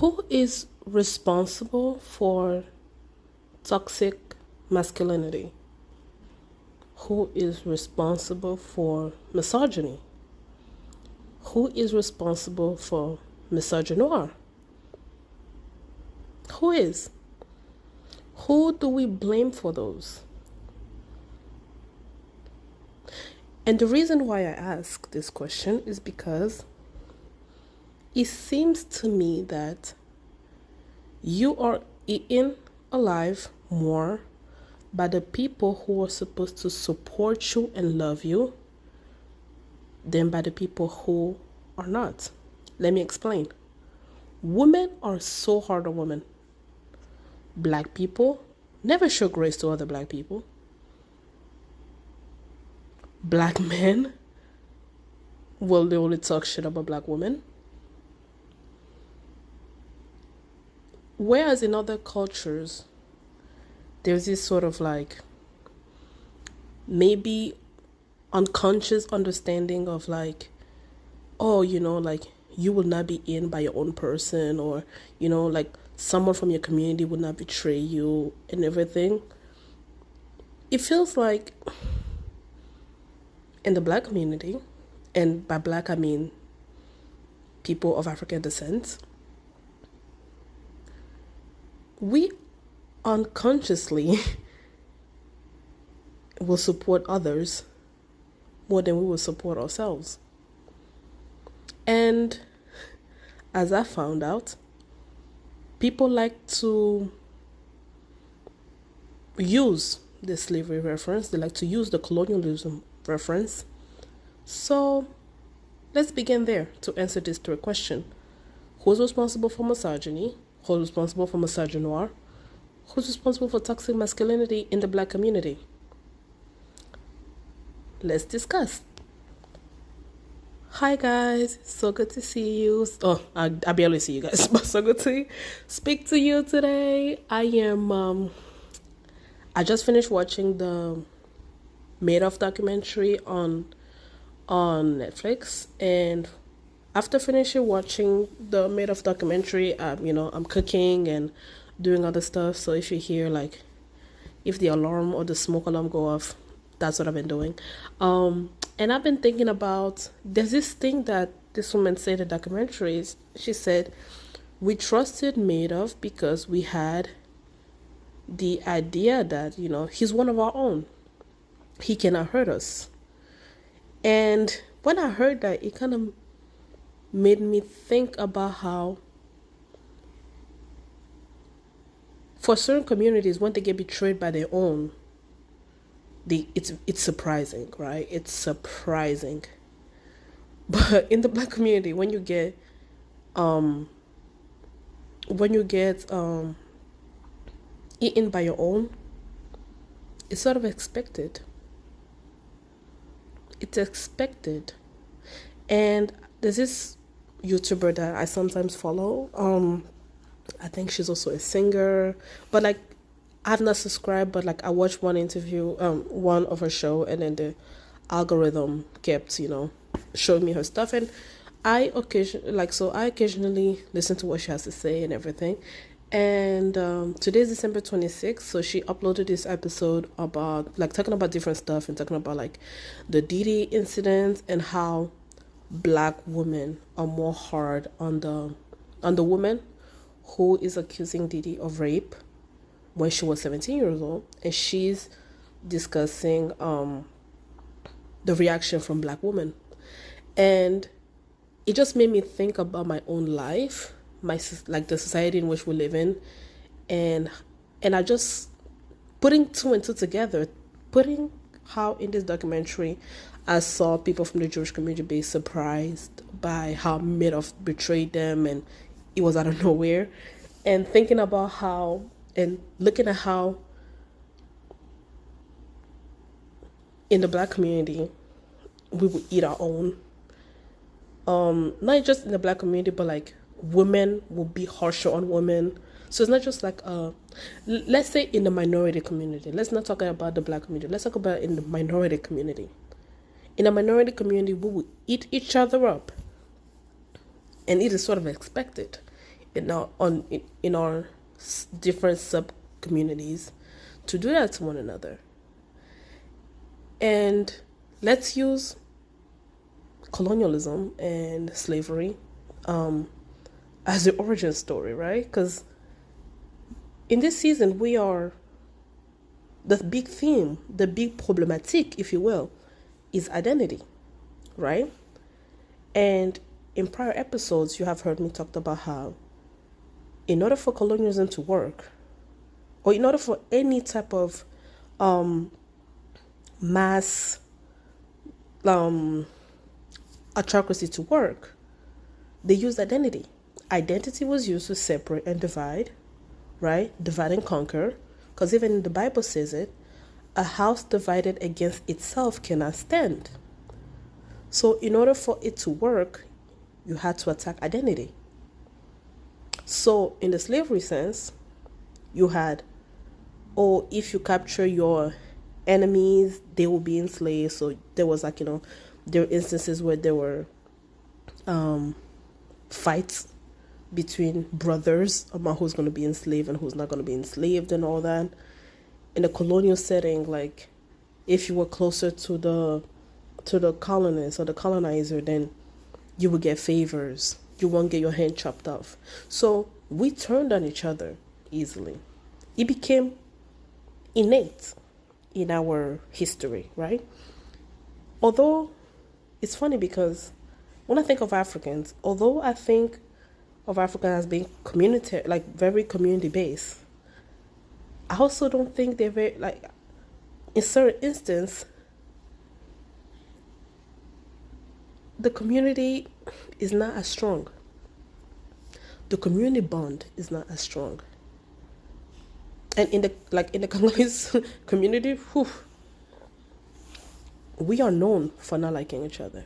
Who is responsible for toxic masculinity? Who is responsible for misogyny? Who is responsible for misogynoire? Who is? Who do we blame for those? And the reason why I ask this question is because it seems to me that you are eaten alive more by the people who are supposed to support you and love you than by the people who are not. Let me explain. Women are so hard on women. Black people never show grace to other black people. Black men will only talk shit about black women. Whereas in other cultures, there's this sort of like maybe unconscious understanding of like, oh, like you will not be in by your own person, or, like someone from your community would not betray you and everything. It feels like in the black community, and by black I mean people of African descent, we unconsciously will support others more than we will support ourselves. And as I found out, people like to use the slavery reference, they like to use the colonialism reference. So let's begin there to answer this direct question. Who's responsible for misogyny? Who's responsible for misogynoire? Who's responsible for toxic masculinity in the black community? Let's discuss. Hi guys, so good to see you. Oh, I barely see you guys, but so good to speak to you today. I just finished watching the Madoff documentary on Netflix, and after finishing watching the Madoff documentary, I'm cooking and doing other stuff. So if you hear like, if the alarm or the smoke alarm go off, that's what I've been doing. And I've been thinking about, there's this thing that this woman said in the documentary. She said, we trusted Madoff because we had the idea that, he's one of our own. He cannot hurt us. And when I heard that, it kind of made me think about how for certain communities, when they get betrayed by their own, it's surprising, right? It's surprising. But in the black community, when you get eaten by your own, it's sort of expected. It's expected. And there's this YouTuber that I sometimes follow. I think she's also a singer, but like I've not subscribed, but like I watched one interview, one of her show, and then the algorithm kept, showing me her stuff, and I occasionally listen to what she has to say and everything. And today's December 26th, so she uploaded this episode about like talking about different stuff and talking about like the Diddy incident and how black women are more hard on the woman who is accusing Diddy of rape when she was 17 years old, and she's discussing the reaction from black women. And it just made me think about my own life, the society in which we live in, and I just putting two and two together, putting how in this documentary I saw people from the Jewish community be surprised by how Madoff betrayed them and it was out of nowhere, and thinking about how and looking at how in the black community we would eat our own, not just in the black community, but like women will be harsher on women. So it's not just like let's say in the minority community, let's not talk about the black community, let's talk about in the minority community. In a minority community, we will eat each other up, and it is sort of expected. in our different sub communities to do that to one another. And let's use colonialism and slavery as the origin story, right? Because in this season, the big theme, the big problematique, if you will, is identity, right? And in prior episodes, you have heard me talk about how in order for colonialism to work, or in order for any type of mass autocracy to work, they used identity. Identity was used to separate and divide, right? Divide and conquer. Because even the Bible says it, a house divided against itself cannot stand. So in order for it to work, you had to attack identity. So in the slavery sense, you had, if you capture your enemies, they will be enslaved. So there was there were instances where there were fights between brothers about who's going to be enslaved and who's not going to be enslaved and all that. In a colonial setting, like if you were closer to the colonist or the colonizer, then you would get favors. You won't get your hand chopped off. So we turned on each other easily. It became innate in our history, right? Although it's funny because when I think of Africans, although I think of Africa as being very community based, I also don't think they're very, in certain instances, the community is not as strong. The community bond is not as strong. And in the Congolese community, we are known for not liking each other.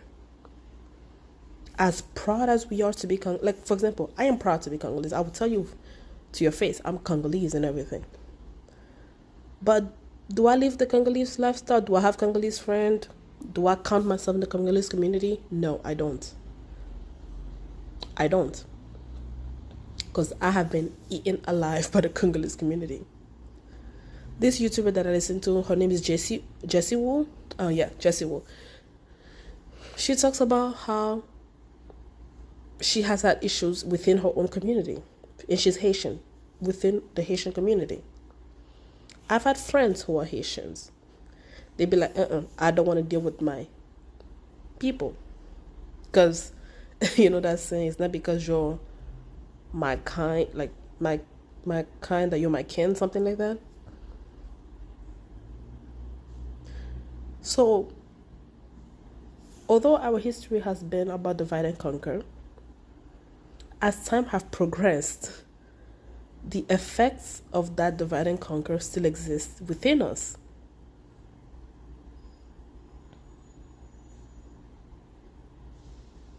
As proud as we are to be for example, I am proud to be Congolese. I will tell you to your face, I'm Congolese and everything. But do I live the Congolese lifestyle? Do I have Congolese friends? Do I count myself in the Congolese community? No, I don't. Because I have been eaten alive by the Congolese community. This YouTuber that I listen to, her name is Jessie Wu. Jessie Wu. She talks about how she has had issues within her own community. And she's Haitian, within the Haitian community. I've had friends who are Haitians. They'd be like, I don't want to deal with my people. Because, that saying, it's not because you're my kind, like my kind that you're my kin, something like that. So, although our history has been about divide and conquer, as time have progressed, the effects of that divide and conquer still exist within us.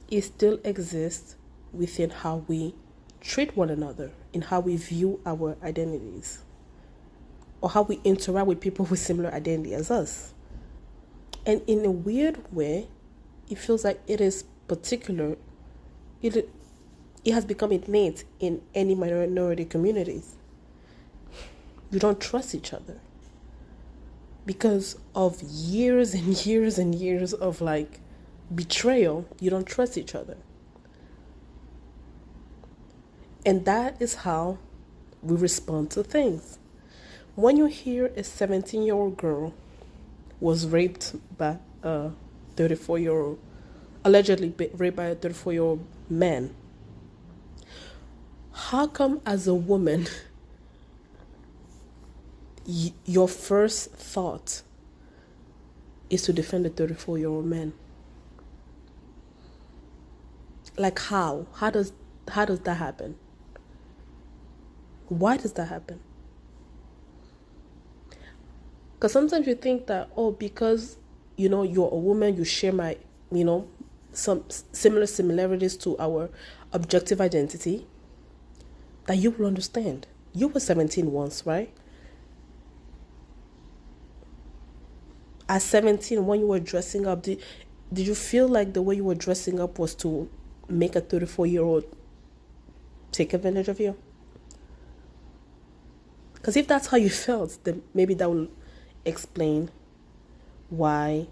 It still exists within how we treat one another, in how we view our identities, or how we interact with people with similar identity as us. And in a weird way, it feels like it is particular, it has become innate in any minority communities. You don't trust each other because of years and years and years of betrayal. You don't trust each other. And that is how we respond to things. When you hear a 17-year-old girl was raped by a 34-year-old, allegedly raped by a 34-year-old man, how come as a woman, your first thought is to defend the 34-year-old man? Like how? How does that happen? Why does that happen? Because sometimes you think that, because, you're a woman, you share my, some similarities to our objective identity, that you will understand. You were 17 once, right? At 17, when you were dressing up, did you feel like the way you were dressing up was to make a 34-year-old take advantage of you? Because if that's how you felt, then maybe that will explain why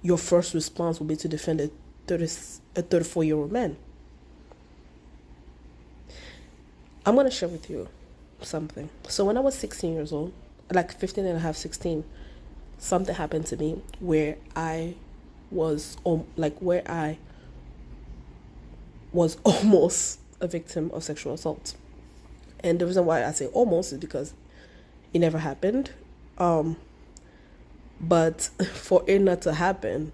your first response will be to defend a 34-year-old man. I'm going to share with you something. So when I was 16 years old, like 15 and a half, 16, something happened to me where I was almost a victim of sexual assault. And the reason why I say almost is because it never happened. But for it not to happen,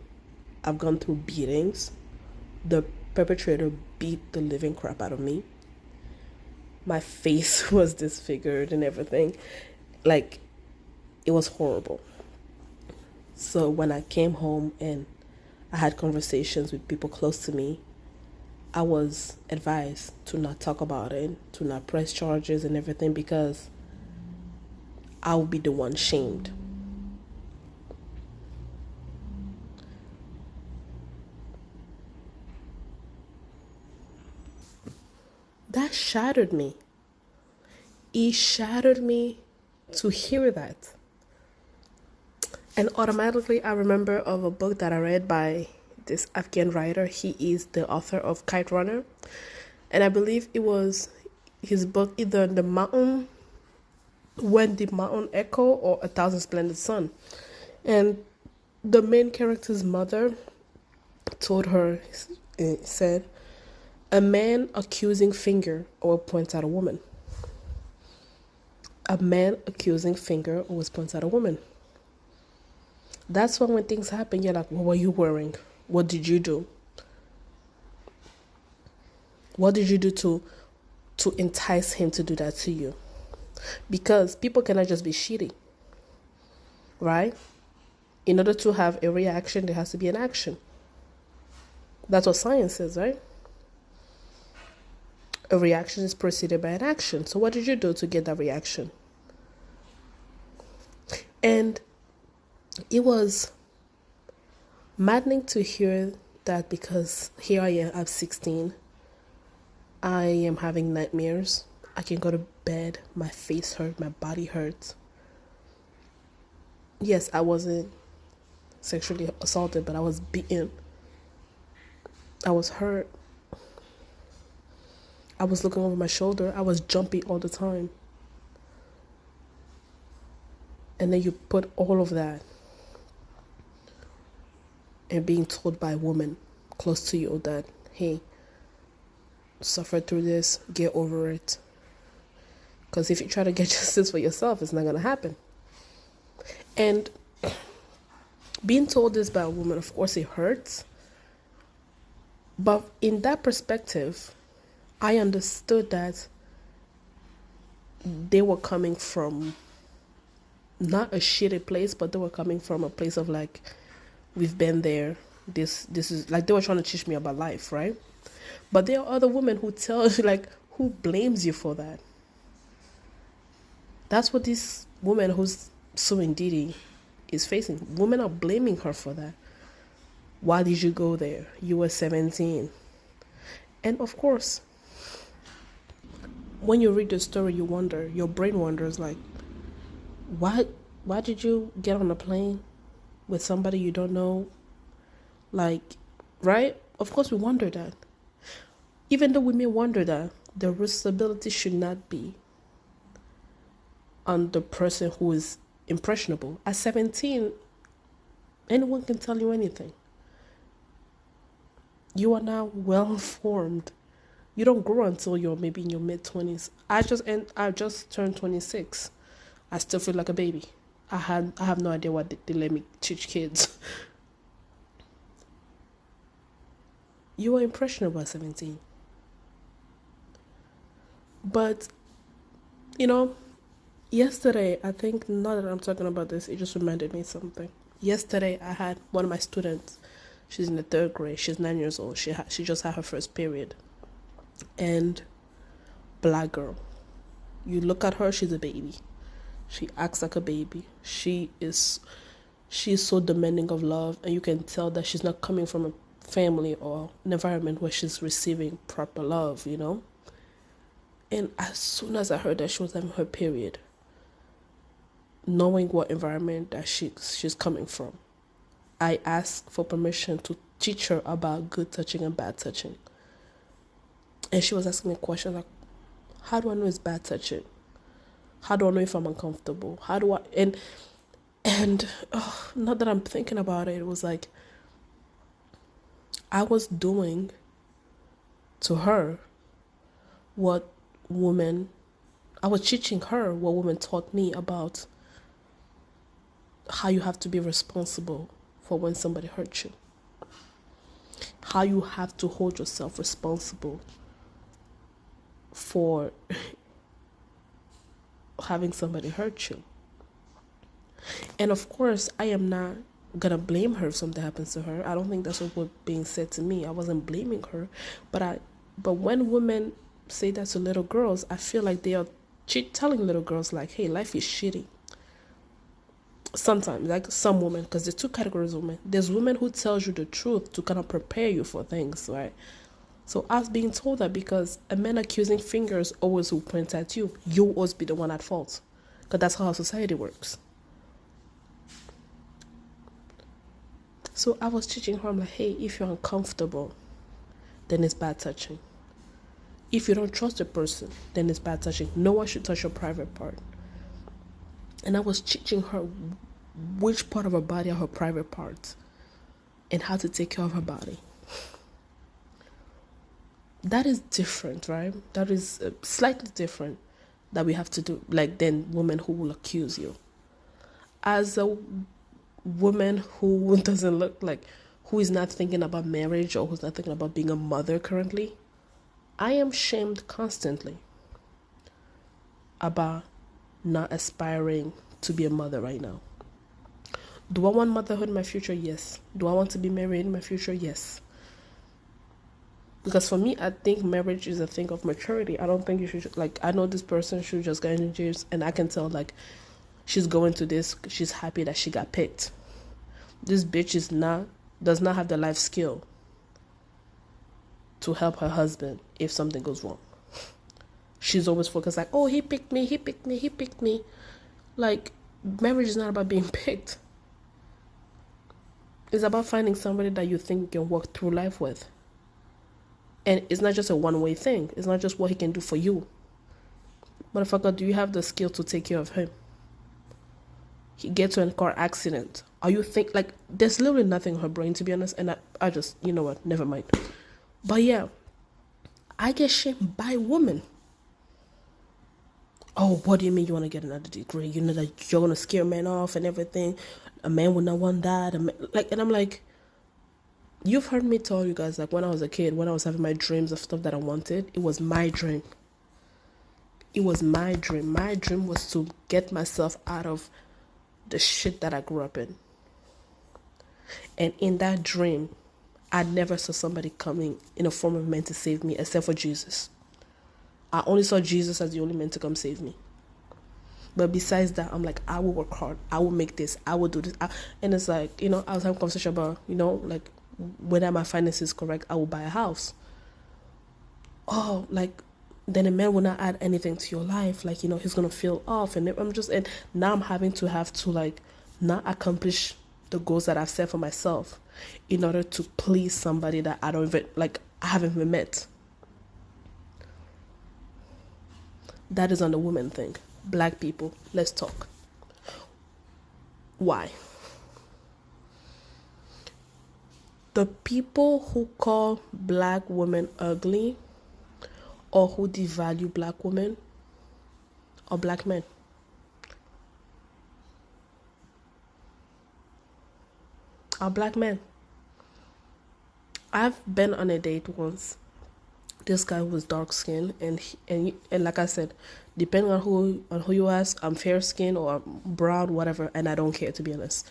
I've gone through beatings. The perpetrator beat the living crap out of me. My face was disfigured and everything. Like, it was horrible. So when I came home and I had conversations with people close to me, I was advised to not talk about it, to not press charges and everything, because I would be the one shamed. That shattered me. It shattered me to hear that. And automatically I remember of a book that I read by this Afghan writer. He is the author of Kite Runner. And I believe it was his book, either The Mountain, When the Mountain Echo, or A Thousand Splendid Sun. And the main character's mother told her, said, a man accusing finger or points at a woman. A man accusing finger always points at a woman. That's when things happen, you're like, what were you wearing? What did you do? What did you do to entice him to do that to you? Because people cannot just be shitty, right? In order to have a reaction, there has to be an action. That's what science says, right? A reaction is preceded by an action. So what did you do to get that reaction? And it was maddening to hear that, because here I am, I'm 16. I am having nightmares. I can go to bed. My face hurts. My body hurts. Yes, I wasn't sexually assaulted, but I was beaten. I was hurt. I was looking over my shoulder. I was jumpy all the time. And then you put all of that and being told by a woman close to you that, hey, suffer through this, get over it. Because if you try to get justice for yourself, it's not going to happen. And being told this by a woman, of course, it hurts. But in that perspective, I understood that they were coming from not a shitty place, but they were coming from a place of like, we've been there. This is like, they were trying to teach me about life, right? But there are other women who tell you, like, who blames you for that? That's what this woman who's suing Diddy is facing. Women are blaming her for that. Why did you go there? You were 17. And of course, when you read the story, you wonder, your brain wonders, like, why did you get on a plane with somebody you don't know? Like, right? Of course we wonder that. Even though we may wonder that, the responsibility should not be on the person who is impressionable. At 17, anyone can tell you anything. You are now well formed. You don't grow until you're maybe in your mid-20s. I just turned 26. I still feel like a baby. I have no idea what they let me teach kids. You were impressionable at 17. But, yesterday, I think, now that I'm talking about this, it just reminded me of something. Yesterday, I had one of my students. She's in the 3rd grade. She's 9 years old. She just had her first period. And black girl. You look at her, she's a baby. She acts like a baby. She's so demanding of love, and you can tell that she's not coming from family or an environment where she's receiving proper love, And as soon as I heard that she was having her period, knowing what environment that she's coming from, I asked for permission to teach her about good touching and bad touching. And she was asking me questions like, how do I know it's bad touching? How do I know if I'm uncomfortable? How do I and now that I'm thinking about it, it was like I was doing to her what I was teaching her what women taught me about how you have to be responsible for when somebody hurts you. How you have to hold yourself responsible for having somebody hurt you. And of course, I am not gonna blame her if something happens to her. I don't think that's what was being said to me. I wasn't blaming her, but when women say that to little girls, I feel like they are telling little girls like, hey, life is shitty. Sometimes, like some women, because there's two categories of women. There's women who tells you the truth to kind of prepare you for things, right? So I was being told that because a man accusing fingers always will point at you. You always be the one at fault, because that's how our society works. So I was teaching her, I'm like, hey, if you're uncomfortable, then it's bad touching. If you don't trust a person, then it's bad touching. No one should touch your private part. And I was teaching her which part of her body are her private parts and how to take care of her body. That is different, right? That is slightly different that we have to do, like, than women who will accuse you. As a woman who doesn't look like, who is not thinking about marriage or who's not thinking about being a mother currently, I am shamed constantly about not aspiring to be a mother right now. Do I want motherhood in my future? Yes. Do I want to be married in my future? Yes. Because for me, I think marriage is a thing of maturity. I don't think you should, like, I know this person should just get engaged and I can tell, like, she's going to this, she's happy that she got picked. This bitch does not have the life skill to help her husband if something goes wrong. She's always focused like, oh, he picked me, he picked me, he picked me. Like, marriage is not about being picked. It's about finding somebody that you think you can work through life with. And it's not just a one-way thing. It's not just what he can do for you. Motherfucker, do you have the skill to take care of him? He gets to a car accident. Like, there's literally nothing in her brain, to be honest. And I just, you know what, never mind. But yeah, I get shamed by women. Oh, what do you mean you want to get another degree? You know that you're going to scare men off and everything. A man would not want that. And I'm like, you've heard me tell you guys, like, when I was a kid, when I was having my dreams of stuff that I wanted, it was my dream. It was my dream. My dream was to get myself out of the shit that I grew up in. And in that dream, I never saw somebody coming in a form of man to save me except for Jesus. I only saw Jesus as the only man to come save me. But besides that, I'm like, I will work hard. I will make this. I will do this. And it's like, I was having a conversation about, like, whether my finances is correct, I will buy a house. Oh, like, then a man will not add anything to your life. Like, he's going to feel off. And and now I'm having to like, not accomplish the goals that I've set for myself in order to please somebody that I haven't even met. That is on the woman thing. Black people, let's talk. Why? The people who call black women ugly or who devalue black women are black men. Are black men. I've been on a date once. This guy was dark skinned and like I said, depending on who you ask, I'm fair skinned or I'm brown, whatever, and I don't care, to be honest.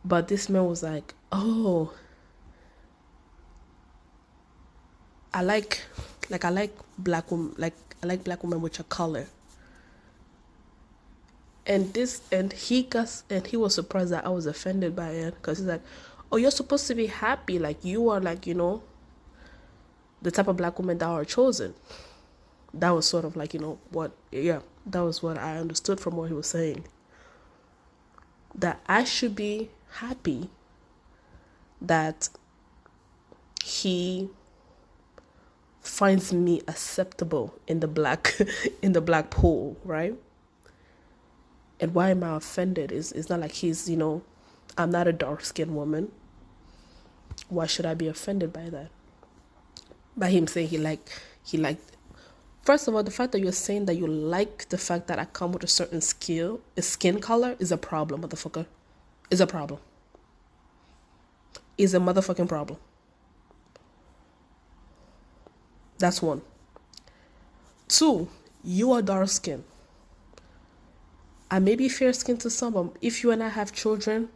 But this man was like, oh, I like black women, I like black women with a color. And he was surprised that I was offended by it, because he's like, Oh, you're supposed to be happy. Like, you are, like, the type of black women that are chosen. That was sort of like, that was what I understood from what he was saying. That I should be happy that he finds me acceptable in the black in the black pool, right? And why am I offended? It's not like he's, I'm not a dark-skinned woman. Why should I be offended by that? By him saying he liked. First of all, the fact that you're saying that you like the fact that I come with a certain skin color is a problem, motherfucker. Is a problem. Is a motherfucking problem. That's one. Two, you are dark skinned. I may be fair skinned to some, but if you and I have children,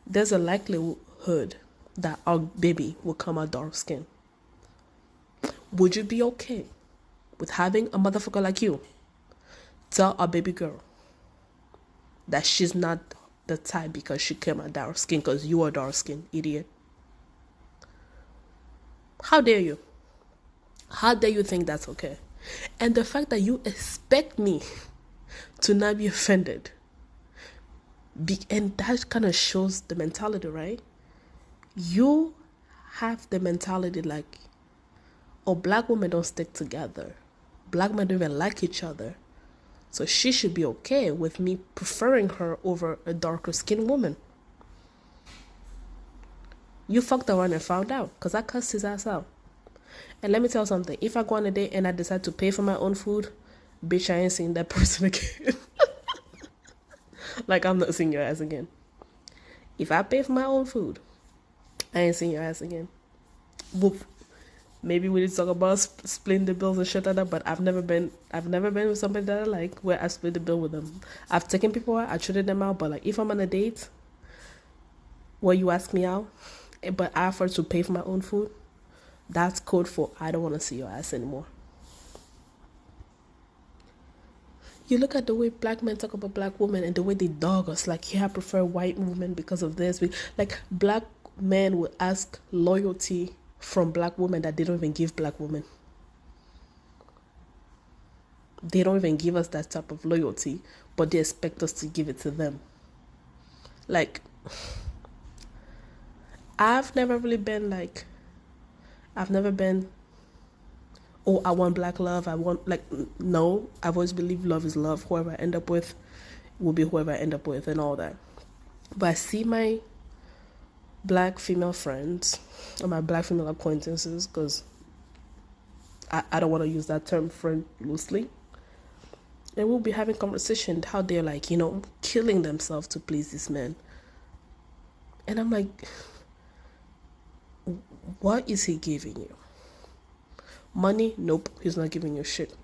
there's a likelihood that our baby will come out dark skinned. Would you be okay with having a motherfucker like you tell a baby girl that she's not the type because she came out dark skin because you are dark skin, idiot? How dare you? How dare you think that's okay? And the fact that you expect me to not be offended, and that kind of shows the mentality, right? You have the mentality like, oh, black women don't stick together. Black men don't even like each other. So she should be okay with me preferring her over a darker skinned woman. You fucked around and found out, because I cussed his ass out. And let me tell you something. If I go on a date and I decide to pay for my own food, bitch, I ain't seeing that person again. Like, I'm not seeing your ass again. If I pay for my own food, I ain't seeing your ass again. Whoop. Maybe we need to talk about splitting the bills and shit like that, but I've never been with somebody that I like where I split the bill with them. I've taken people out, I treated them out, but like if I'm on a date where you ask me out, but I offer to pay for my own food, that's code for I don't want to see your ass anymore. You look at the way black men talk about black women and the way they dog us, like, yeah, I prefer white women because of this. Like, black men will ask loyalty from black women that they don't even give black women. They don't even give us that type of loyalty, but they expect us to give it to them. Like, I've never been, oh, I want black love. No, I've always believed love is love. Whoever I end up with will be whoever I end up with and all that. But I see my black female friends or my black female acquaintances, because I don't want to use that term friend loosely. And we'll be having conversation how they're like, killing themselves to please this man. And I'm like, what is he giving you? Money? Nope, he's not giving you shit.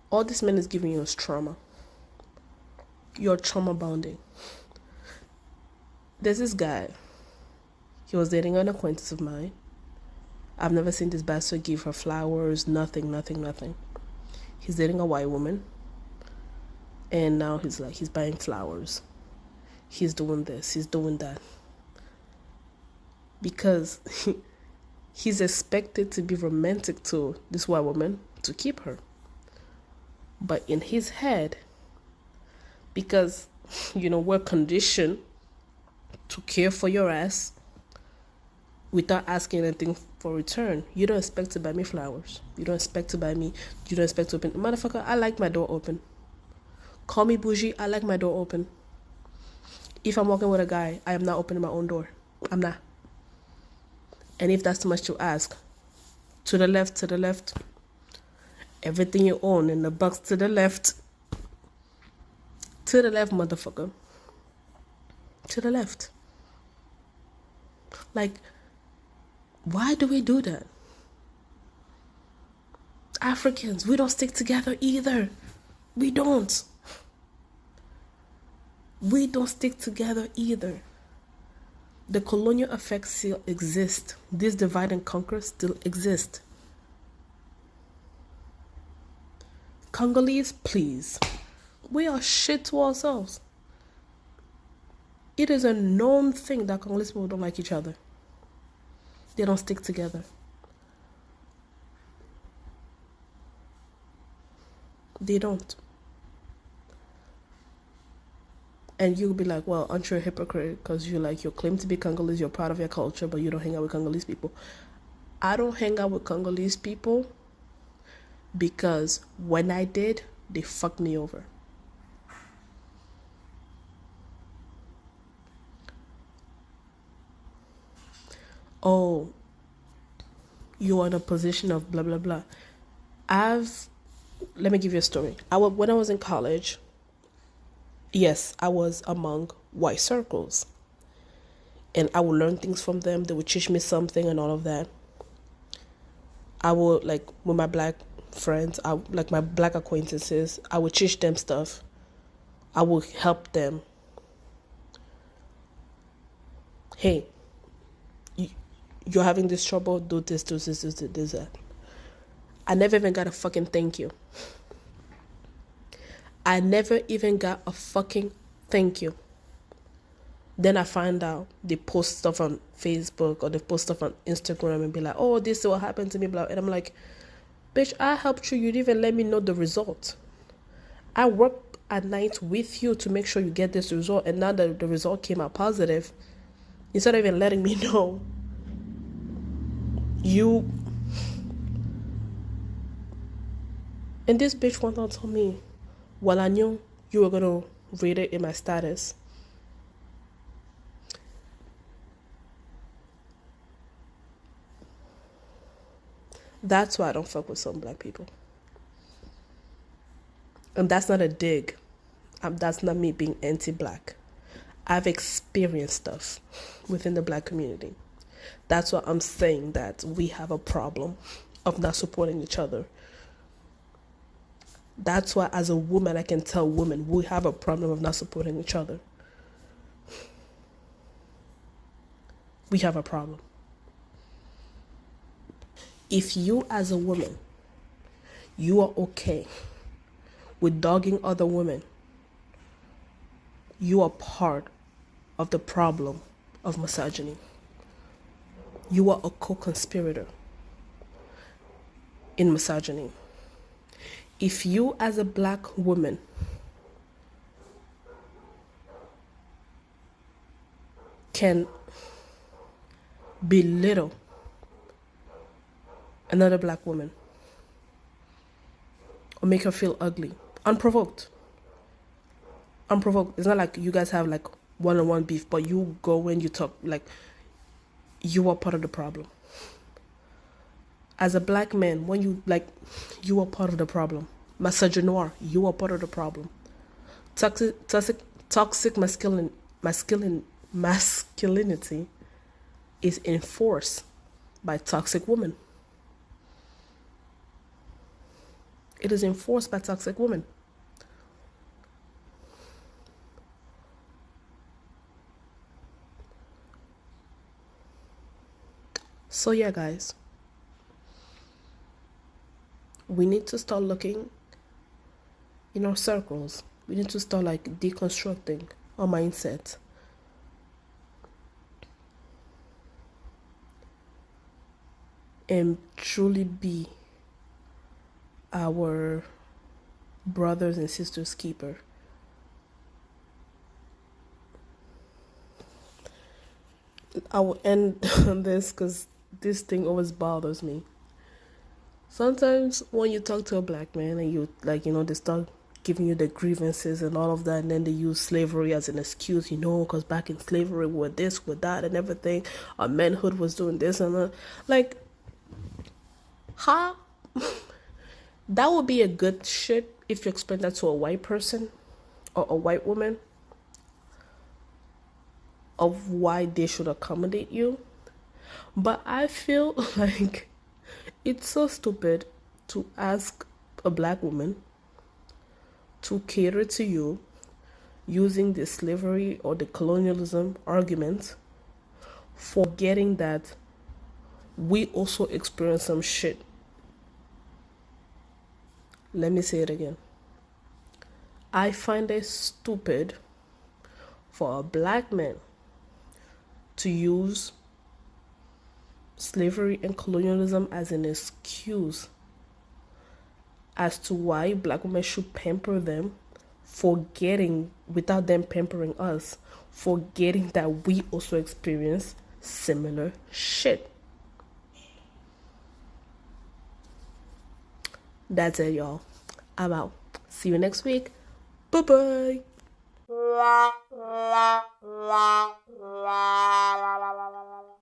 All this man is giving you is trauma. You're trauma bonding. There's this guy. He was dating an acquaintance of mine. I've never seen this bastard give her flowers, nothing. He's dating a white woman. And now he's buying flowers. He's doing this, he's doing that. Because he's expected to be romantic to this white woman to keep her. But in his head, because, we're conditioned to care for your ass without asking anything for return. You don't expect to buy me flowers. You don't expect to open. Motherfucker, I like my door open. Call me bougie, I like my door open. If I'm walking with a guy, I am not opening my own door. I'm not. And if that's too much to ask, to the left. Everything you own in the box to the left. To the left, motherfucker. To the left. Like, why do we do that? Africans, we don't stick together either. We don't. We don't stick together either. The colonial effects still exist. This divide and conquer still exists. Congolese, please. We are shit to ourselves. It is a known thing that Congolese people don't like each other. They don't stick together. They don't. And you'll be like, well, aren't you a hypocrite? Because you claim to be Congolese, you're part of your culture, but you don't hang out with Congolese people. I don't hang out with Congolese people because when I did, they fucked me over. Oh, you're in a position of blah, blah, blah. Let me give you a story. When I was in college, yes, I was among white circles. And I would learn things from them. They would teach me something and all of that. I would, like, with my black friends, my black acquaintances, I would teach them stuff. I would help them. Hey, you're having this trouble, do this, that. I never even got a fucking thank you. I never even got a fucking thank you. Then I find out they post stuff on Facebook or they post stuff on Instagram and be like, oh, this is what happened to me, blah. And I'm like, bitch, I helped you. You didn't even let me know the result. I worked at night with you to make sure you get this result. And now that the result came out positive, instead of even letting me know, and this bitch went on to tell me, well, I knew you were going to read it in my status. That's why I don't fuck with some black people. And that's not a dig. That's not me being anti-black. I've experienced stuff within the black community. That's why I'm saying that we have a problem of not supporting each other. That's why as a woman, I can tell women we have a problem of not supporting each other. We have a problem. If you as a woman, you are okay with dogging other women, you are part of the problem of misogyny. You are a co-conspirator in misogyny. If you as a black woman can belittle another black woman or make her feel ugly, unprovoked. It's not like you guys have like one-on-one beef, but you go and you talk like you are part of the problem. As a black man, when you are part of the problem. Misogynoire, you are part of the problem. Toxic masculinity is enforced by toxic women. It is enforced by toxic women. So yeah, guys, we need to start looking in our circles. We need to start like deconstructing our mindset. And truly be our brothers and sisters keeper. I will end on this because this thing always bothers me. Sometimes when you talk to a black man and you they start giving you the grievances and all of that, and then they use slavery as an excuse, because back in slavery we're this, we're that, and everything. Our manhood was doing this and that. Like, huh? That would be a good shit if you explain that to a white person or a white woman of why they should accommodate you. But I feel like it's so stupid to ask a black woman to cater to you using the slavery or the colonialism argument, forgetting that we also experience some shit. Let me say it again. I find it stupid for a black man to use slavery and colonialism as an excuse as to why black women should pamper them, forgetting, without them pampering us, forgetting that we also experience similar shit. That's it, y'all. I'm out. See you next week. Bye bye.